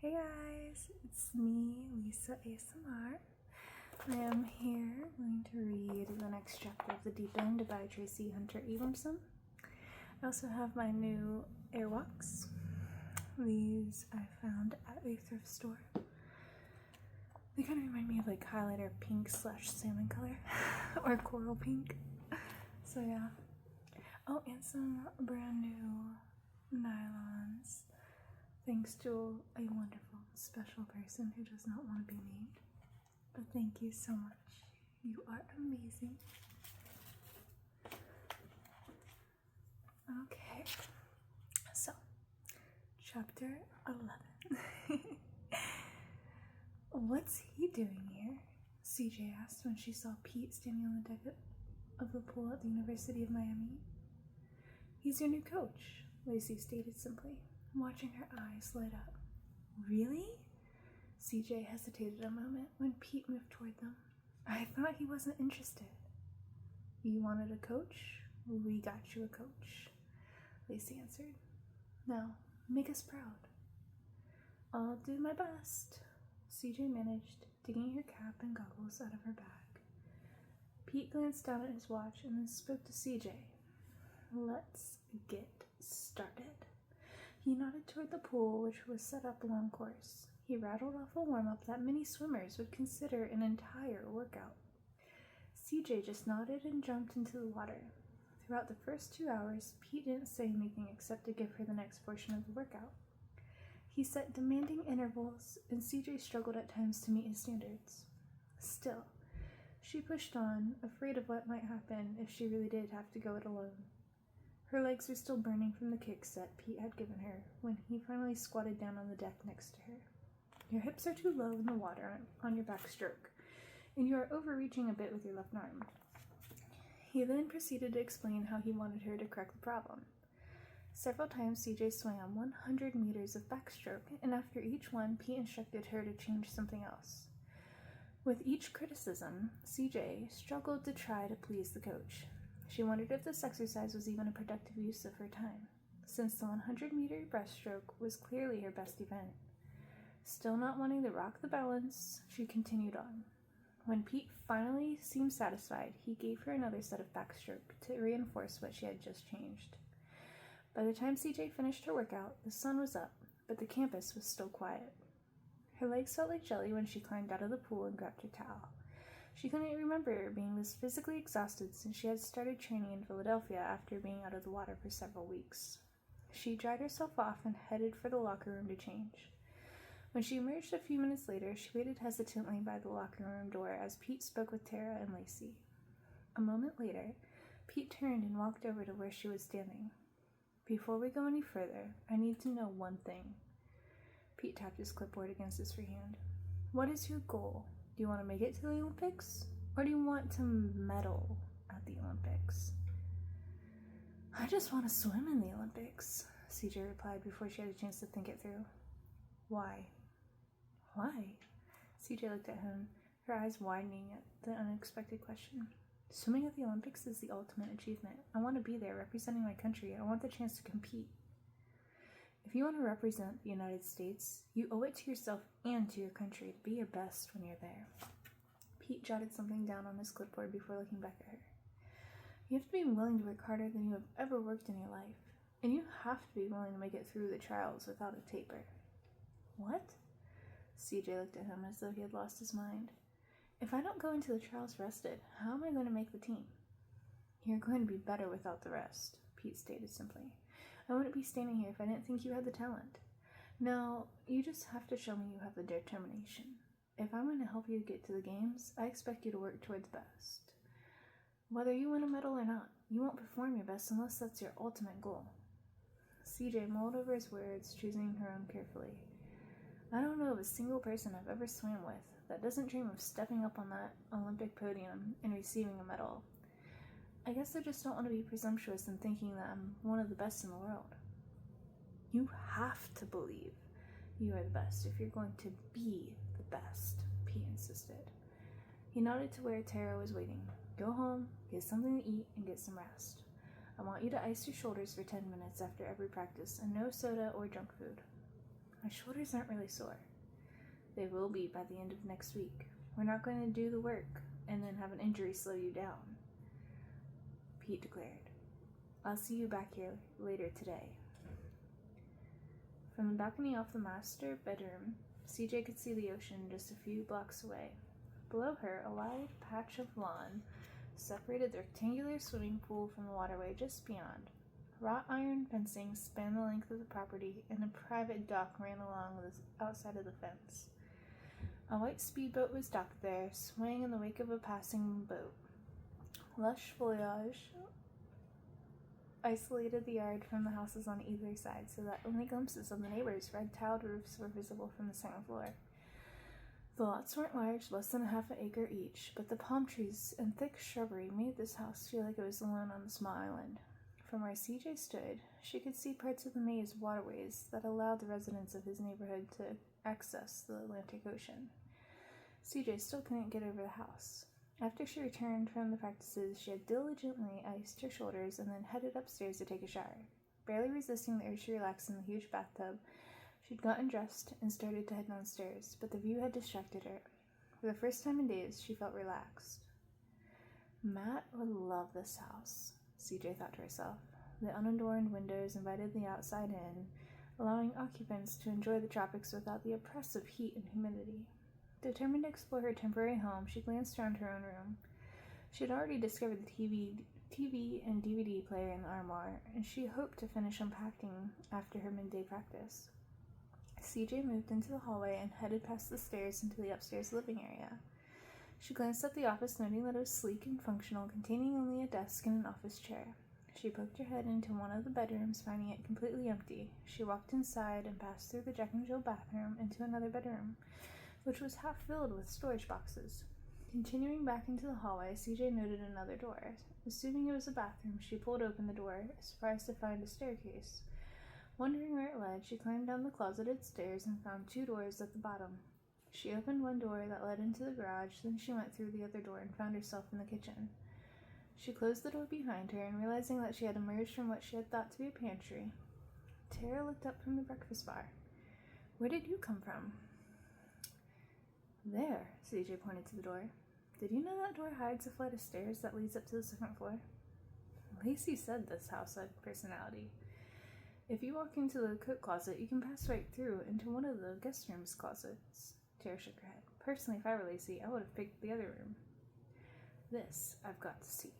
Hey guys, it's me, Lisa ASMR. I am here going to read the next chapter of The Deep End by Traci Abramson. I also have my new Airwalks. These I found at a thrift store. They kind of remind me of like highlighter pink / salmon color or coral pink. So yeah. Oh, and some brand new nylons. Thanks to a wonderful, special person who does not want to be named. But thank you so much. You are amazing. Okay. So, chapter 11. What's he doing here? CJ asked when she saw Pete standing on the deck of the pool at the University of Miami. He's your new coach, Lacey stated simply, watching her eyes light up. Really? CJ hesitated a moment when Pete moved toward them. I thought he wasn't interested. You wanted a coach? We got you a coach, Lacey answered. Now, make us proud. I'll do my best, CJ managed, digging her cap and goggles out of her bag. Pete glanced down at his watch and then spoke to CJ. Let's get started. He nodded toward the pool, which was set up along course. He rattled off a warm-up that many swimmers would consider an entire workout. CJ just nodded and jumped into the water. Throughout the first 2 hours, Pete didn't say anything except to give her the next portion of the workout. He set demanding intervals, and CJ struggled at times to meet his standards. Still, she pushed on, afraid of what might happen if she really did have to go it alone. Her legs were still burning from the kicks that Pete had given her when he finally squatted down on the deck next to her. Your hips are too low in the water on your backstroke, and you are overreaching a bit with your left arm. He then proceeded to explain how he wanted her to correct the problem. Several times CJ swam 100 meters of backstroke, and after each one, Pete instructed her to change something else. With each criticism, CJ struggled to try to please the coach. She wondered if this exercise was even a productive use of her time, since the 100-meter breaststroke was clearly her best event. Still not wanting to rock the balance, she continued on. When Pete finally seemed satisfied, he gave her another set of backstroke to reinforce what she had just changed. By the time CJ finished her workout, the sun was up, but the campus was still quiet. Her legs felt like jelly when she climbed out of the pool and grabbed her towel. She couldn't remember being this physically exhausted since she had started training in Philadelphia after being out of the water for several weeks. She dried herself off and headed for the locker room to change. When she emerged a few minutes later, she waited hesitantly by the locker room door as Pete spoke with Tara and Lacey. A moment later, Pete turned and walked over to where she was standing. Before we go any further, I need to know one thing. Pete tapped his clipboard against his free hand. What is your goal? Do you want to make it to the Olympics? Or do you want to medal at the Olympics? I just want to swim in the Olympics, CJ replied before she had a chance to think it through. Why? Why? CJ looked at him, her eyes widening at the unexpected question. Swimming at the Olympics is the ultimate achievement. I want to be there representing my country. I want the chance to compete. If you want to represent the United States, you owe it to yourself and to your country to be your best when you're there. Pete jotted something down on his clipboard before looking back at her. You have to be willing to work harder than you have ever worked in your life, and you have to be willing to make it through the trials without a taper. What? CJ looked at him as though he had lost his mind. If I don't go into the trials rested, how am I going to make the team? You're going to be better without the rest, Pete stated simply. I wouldn't be standing here if I didn't think you had the talent. Now, you just have to show me you have the determination. If I'm going to help you get to the games, I expect you to work toward the best. Whether you win a medal or not, you won't perform your best unless that's your ultimate goal. CJ mulled over his words, choosing her own carefully. I don't know of a single person I've ever swam with that doesn't dream of stepping up on that Olympic podium and receiving a medal. I guess I just don't want to be presumptuous in thinking that I'm one of the best in the world. You have to believe you are the best if you're going to be the best, Pete insisted. He nodded to where Tara was waiting. Go home, get something to eat, and get some rest. I want you to ice your shoulders for 10 minutes after every practice, and no soda or junk food. My shoulders aren't really sore. They will be by the end of next week. We're not going to do the work and then have an injury slow you down, Pete declared. I'll see you back here later today. From the balcony off the master bedroom, CJ could see the ocean just a few blocks away. Below her, a wide patch of lawn separated the rectangular swimming pool from the waterway just beyond. Wrought iron fencing spanned the length of the property, and a private dock ran along the outside of the fence. A white speedboat was docked there, swaying in the wake of a passing boat. Lush foliage isolated the yard from the houses on either side, so that only glimpses of the neighbors' red-tiled roofs were visible from the second floor. The lots weren't large, less than a half an acre each, but the palm trees and thick shrubbery made this house feel like it was alone on the small island. From where CJ stood, she could see parts of the maze waterways that allowed the residents of his neighborhood to access the Atlantic Ocean. CJ still couldn't get over the house. After she returned from the practices, she had diligently iced her shoulders and then headed upstairs to take a shower. Barely resisting the urge to relax in the huge bathtub, she'd gotten dressed and started to head downstairs, but the view had distracted her. For the first time in days, she felt relaxed. Matt would love this house, CJ thought to herself. The unadorned windows invited the outside in, allowing occupants to enjoy the tropics without the oppressive heat and humidity. Determined to explore her temporary home, she glanced around her own room. She had already discovered the TV and DVD player in the armoire, and she hoped to finish unpacking after her midday practice. CJ moved into the hallway and headed past the stairs into the upstairs living area. She glanced at the office, noting that it was sleek and functional, containing only a desk and an office chair. She poked her head into one of the bedrooms, finding it completely empty. She walked inside and passed through the Jack and Jill bathroom into another bedroom, which was half filled with storage boxes. Continuing back into the hallway, CJ noted another door. Assuming it was a bathroom, she pulled open the door, surprised to find a staircase. Wondering where it led, she climbed down the closeted stairs and found 2 doors at the bottom. She opened one door that led into the garage, then she went through the other door and found herself in the kitchen. She closed the door behind her, and realizing that she had emerged from what she had thought to be a pantry, Tara looked up from the breakfast bar. Where did you come from? There, CJ pointed to the door. Did you know that door hides a flight of stairs that leads up to the second floor? Lacey said this house had personality. If you walk into the coat closet, you can pass right through into one of the guest room's closets. Tara shook her head. Personally, if I were Lacey, I would have picked the other room. This I've got to see.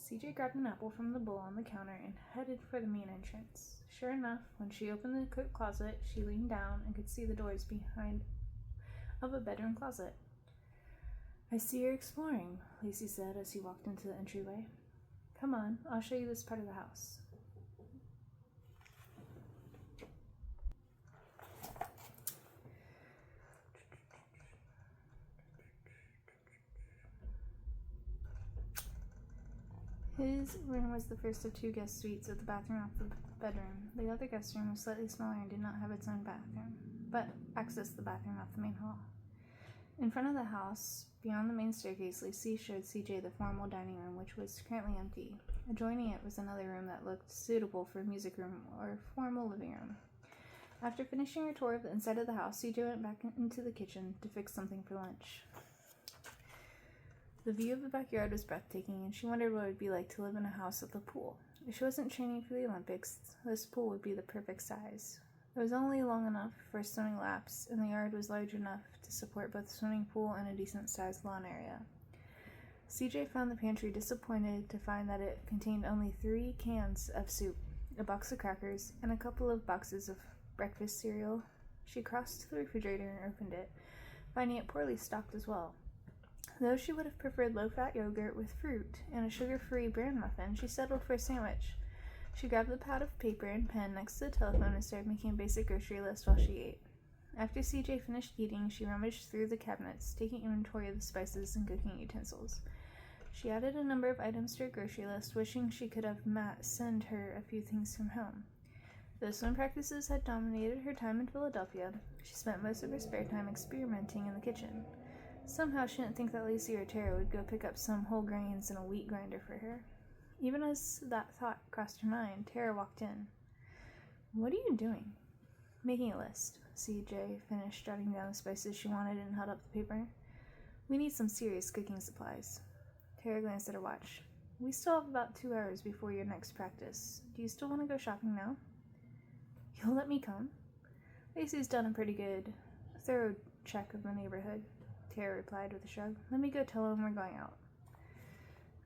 CJ grabbed an apple from the bowl on the counter and headed for the main entrance. Sure enough, when she opened the coat closet, she leaned down and could see the doors behind of a bedroom closet. I see you're exploring, Lacey said as he walked into the entryway. Come on, I'll show you this part of the house. His room was the first of 2 guest suites with the bathroom off the bedroom. The other guest room was slightly smaller and did not have its own bathroom, but accessed the bathroom off the main hall. In front of the house, beyond the main staircase, Lacey showed CJ the formal dining room, which was currently empty. Adjoining it was another room that looked suitable for a music room or formal living room. After finishing her tour of the inside of the house, CJ went back into the kitchen to fix something for lunch. The view of the backyard was breathtaking, and she wondered what it would be like to live in a house with a pool. If she wasn't training for the Olympics, this pool would be the perfect size. It was only long enough for swimming laps, and the yard was large enough to support both a swimming pool and a decent-sized lawn area. CJ found the pantry disappointed to find that it contained only 3 cans of soup, a box of crackers, and a couple of boxes of breakfast cereal. She crossed to the refrigerator and opened it, finding it poorly stocked as well. Though she would have preferred low-fat yogurt with fruit and a sugar-free bran muffin, she settled for a sandwich. She grabbed the pad of paper and pen next to the telephone and started making a basic grocery list while she ate. After CJ finished eating, she rummaged through the cabinets, taking inventory of the spices and cooking utensils. She added a number of items to her grocery list, wishing she could have Matt send her a few things from home. Though swim practices had dominated her time in Philadelphia, she spent most of her spare time experimenting in the kitchen. Somehow she didn't think that Lacey or Tara would go pick up some whole grains and a wheat grinder for her. Even as that thought crossed her mind, Tara walked in. What are you doing? Making a list. CJ finished jotting down the spices she wanted and held up the paper. We need some serious cooking supplies. Tara glanced at her watch. We still have about 2 hours before your next practice. Do you still want to go shopping now? You'll let me come? Lacey's done a pretty good, thorough check of the neighborhood, Tara replied with a shrug. Let me go tell him we're going out.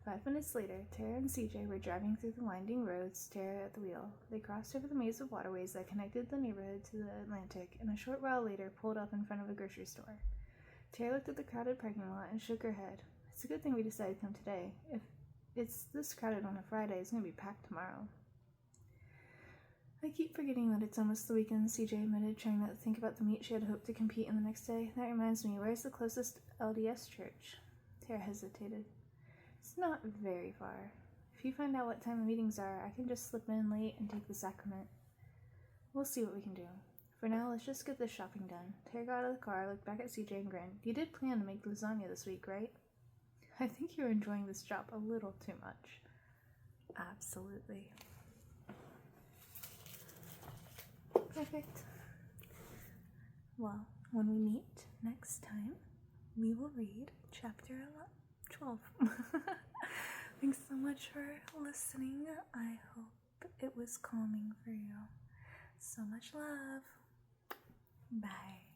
5 minutes later, Tara and CJ were driving through the winding roads, Tara at the wheel. They crossed over the maze of waterways that connected the neighborhood to the Atlantic, and a short while later pulled up in front of a grocery store. Tara looked at the crowded parking lot and shook her head. It's a good thing we decided to come today. If it's this crowded on a Friday, it's going to be packed tomorrow. I keep forgetting that it's almost the weekend, CJ admitted, trying not to think about the meet she had hoped to compete in the next day. That reminds me, where's the closest LDS church? Tara hesitated. It's not very far. If you find out what time the meetings are, I can just slip in late and take the sacrament. We'll see what we can do. For now, let's just get this shopping done. Tara got out of the car, looked back at CJ and grinned. You did plan to make lasagna this week, right? I think you're enjoying this job a little too much. Absolutely. Perfect. Well, when we meet next time, we will read chapter 12. Thanks so much for listening. I hope it was calming for you. So much love. Bye.